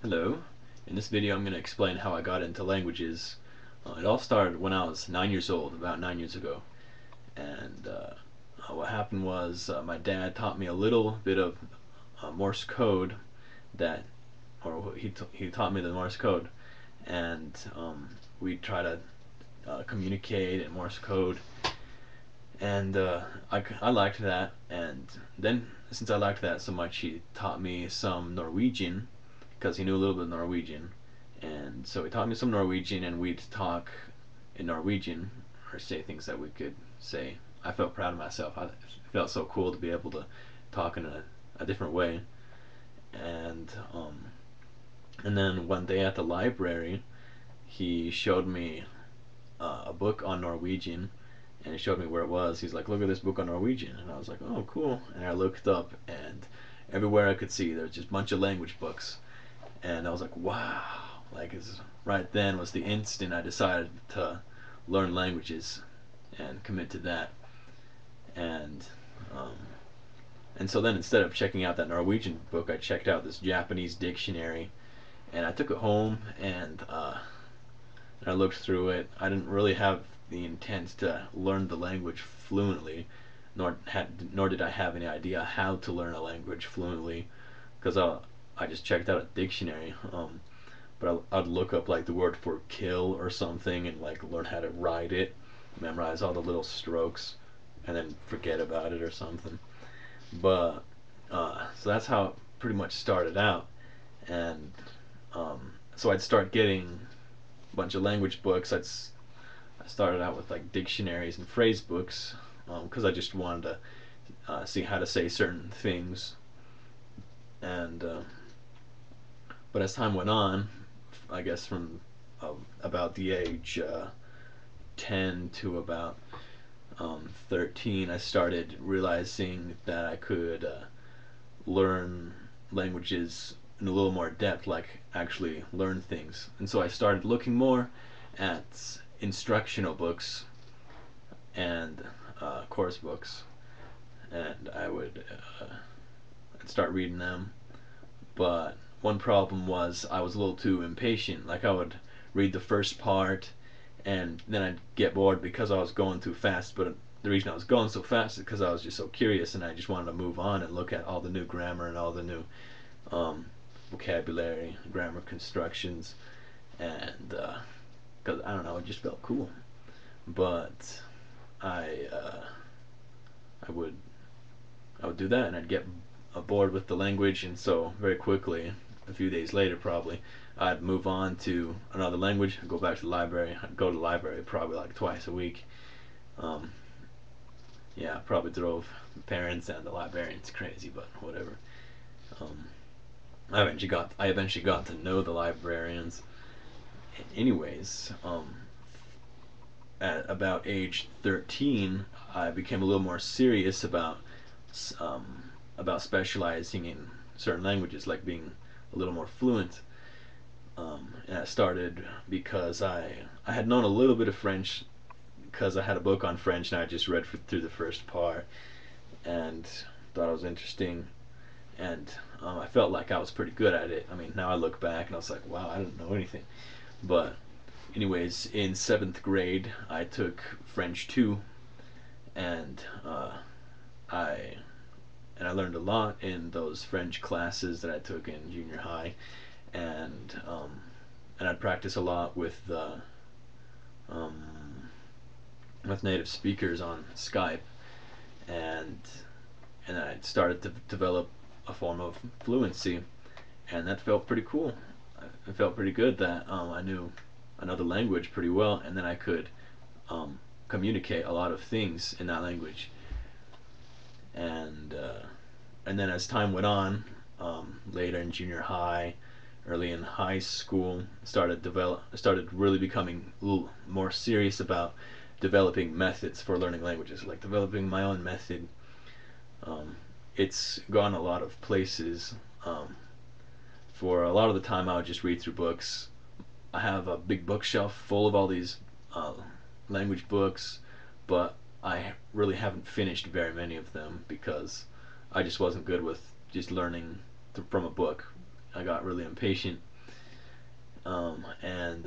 Hello. In this video I'm going to explain how I got into languages. It all started when I was 9 years old, about 9 years ago. And what happened was my dad taught me a little bit of Morse code that, or he taught me the Morse code. And we try to communicate in Morse code. And I liked that. And then since I liked that so much, he taught me some Norwegian because he knew a little bit of Norwegian. And so he taught me some Norwegian, and we'd talk in Norwegian or say things that we could say. I felt proud of myself. I felt so cool to be able to talk in a different way. And and then one day at the library, he showed me a book on Norwegian, and he showed me where it was. He's like, "Look at this book on Norwegian," and I was like, "Oh, cool." And I looked up, and everywhere I could see, there was just a bunch of language books, and I was like, "Wow!" Like, right then was the instant I decided to learn languages and commit to that. And um, and so then instead of checking out that Norwegian book, I checked out this Japanese dictionary, and I took it home and I looked through it. I didn't really have the intent to learn the language fluently, nor did I have any idea how to learn a language fluently, because I just checked out a dictionary. But I'd look up like the word for kill or something and like learn how to write it, memorize all the little strokes, and then forget about it or something. But so that's how it pretty much started out. And so I'd start getting a bunch of language books. I started out with like dictionaries and phrase books because I just wanted to see how to say certain things. And but as time went on, I guess from about the age 10 to about 13, I started realizing that I could learn languages in a little more depth, like actually learn things. And so I started looking more at instructional books and course books, and I'd start reading them. But one problem was I was a little too impatient. Like, I would read the first part, and then I'd get bored because I was going too fast. But the reason I was going so fast is because I was just so curious, and I just wanted to move on and look at all the new grammar and all the new um, vocabulary, grammar constructions, and because I don't know, it just felt cool. But I I would I would do that, and I'd get bored with the language, and so very quickly, a few days later probably, I'd move on to another language. I'd go back to the library. I'd go to the library probably like twice a week. Um, yeah, probably drove the parents and the librarians crazy, but whatever. Um, I eventually got to know the librarians. Anyways, at about age 13, I became a little more serious about specializing in certain languages, like being a little more fluent. And I started because I had known a little bit of French because I had a book on French, and I just read through the first part and thought it was interesting, and I felt like I was pretty good at it. I mean, now I look back and I was like, wow, I didn't know anything. But anyways, in seventh grade, I took French 2, and I I learned a lot in those French classes that I took in junior high, and I'd practice a lot um, with native speakers on Skype, and I started to develop a form of fluency, and that felt pretty cool. It felt pretty good that I knew another language pretty well, and then I could um, communicate a lot of things in that language. And and then as time went on, later in junior high, early in high school, started really becoming a little more serious about developing methods for learning languages, like developing my own method. Um, it's gone a lot of places. For a lot of the time, I would just read through books. I have a big bookshelf full of all these uh, language books, but I really haven't finished very many of them because I just wasn't good with just learning from a book. I got really impatient, And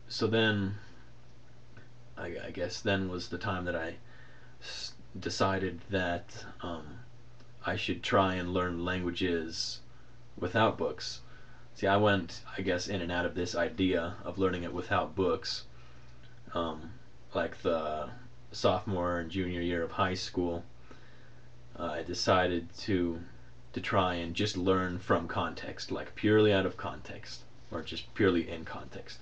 so then I guess then was the time that I decided that I should try and learn languages without books. See, I went, I guess, in and out of this idea of learning it without books, um, like the sophomore and junior year of high school. I decided to try and just learn from context, like purely out of context, or just purely in context.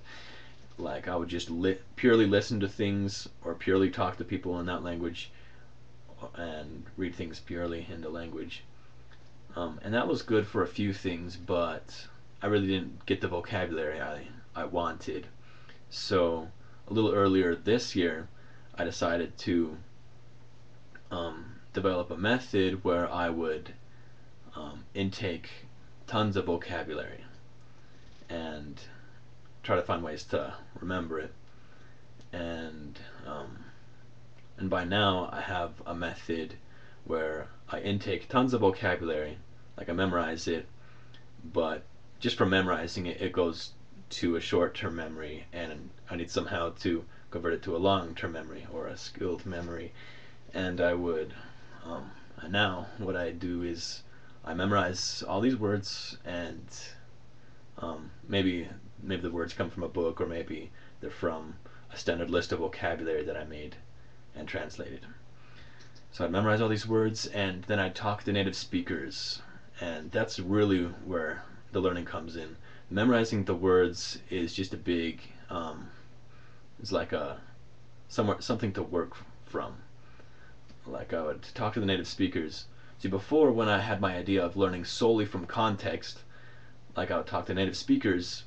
Like I would just purely listen to things, or purely talk to people in that language, and read things purely in the language. And that was good for a few things, but I really didn't get the vocabulary I wanted. So a little earlier this year, I decided to develop a method where I would intake tons of vocabulary and try to find ways to remember it. And and by now I have a method where I intake tons of vocabulary, like I memorize it, but just from memorizing it, it goes to a short-term memory, and I need somehow to convert it to a long-term memory or a skilled memory. And I would, and now what I do is I memorize all these words, and maybe the words come from a book, or maybe they're from a standard list of vocabulary that I made and translated. So I'd memorize all these words, and then I'd talk to native speakers, and that's really where the learning comes in. Memorizing the words is just a big, it's like a something to work from. Like I would talk to the native speakers. See, before, when I had my idea of learning solely from context, like I would talk to native speakers,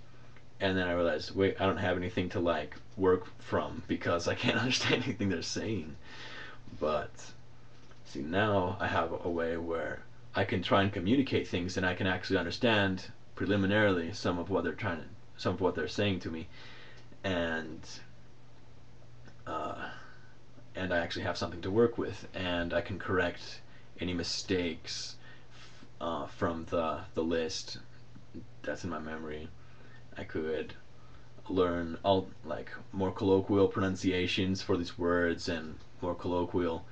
and then I realized, wait, I don't have anything to like work from because I can't understand anything they're saying. But see, now I have a way where I can try and communicate things, and I can actually understand preliminarily some of what they're saying to me, and uh, and I actually have something to work with, and I can correct any mistakes from the list that's in my memory. I could learn all like more colloquial pronunciations for these words and more colloquial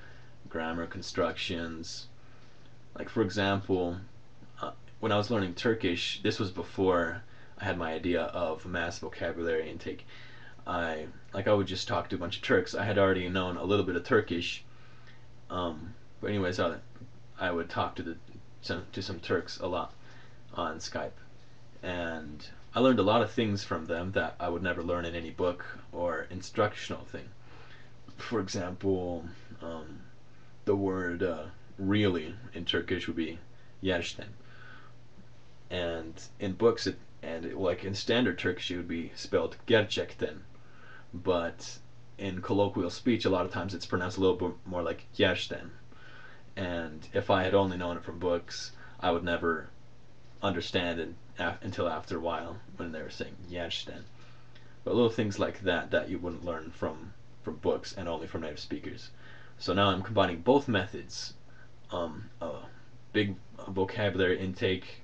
grammar constructions. Like for example, when I was learning Turkish, this was before I had my idea of mass vocabulary intake. I would just talk to a bunch of Turks. I had already known a little bit of Turkish, but anyways, I would talk to some Turks a lot on Skype, and I learned a lot of things from them that I would never learn in any book or instructional thing. For example, the word really in Turkish would be gerçekten, and in books like in standard Turkish it would be spelled gerçekten, but in colloquial speech a lot of times it's pronounced a little bit more like gerçekten. And if I had only known it from books, I would never understand it until after a while when they were saying gerçekten. But little things like that you wouldn't learn from books and only from native speakers. So now I'm combining both methods, a big vocabulary intake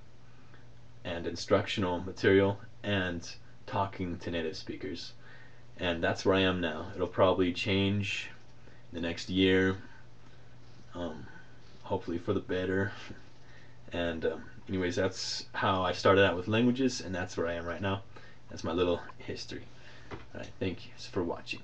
and instructional material, and talking to native speakers. And that's where I am now. It'll probably change the next year, um, hopefully for the better. And anyways, that's how I started out with languages, and that's where I am right now. That's my little history. All right, thank you for watching.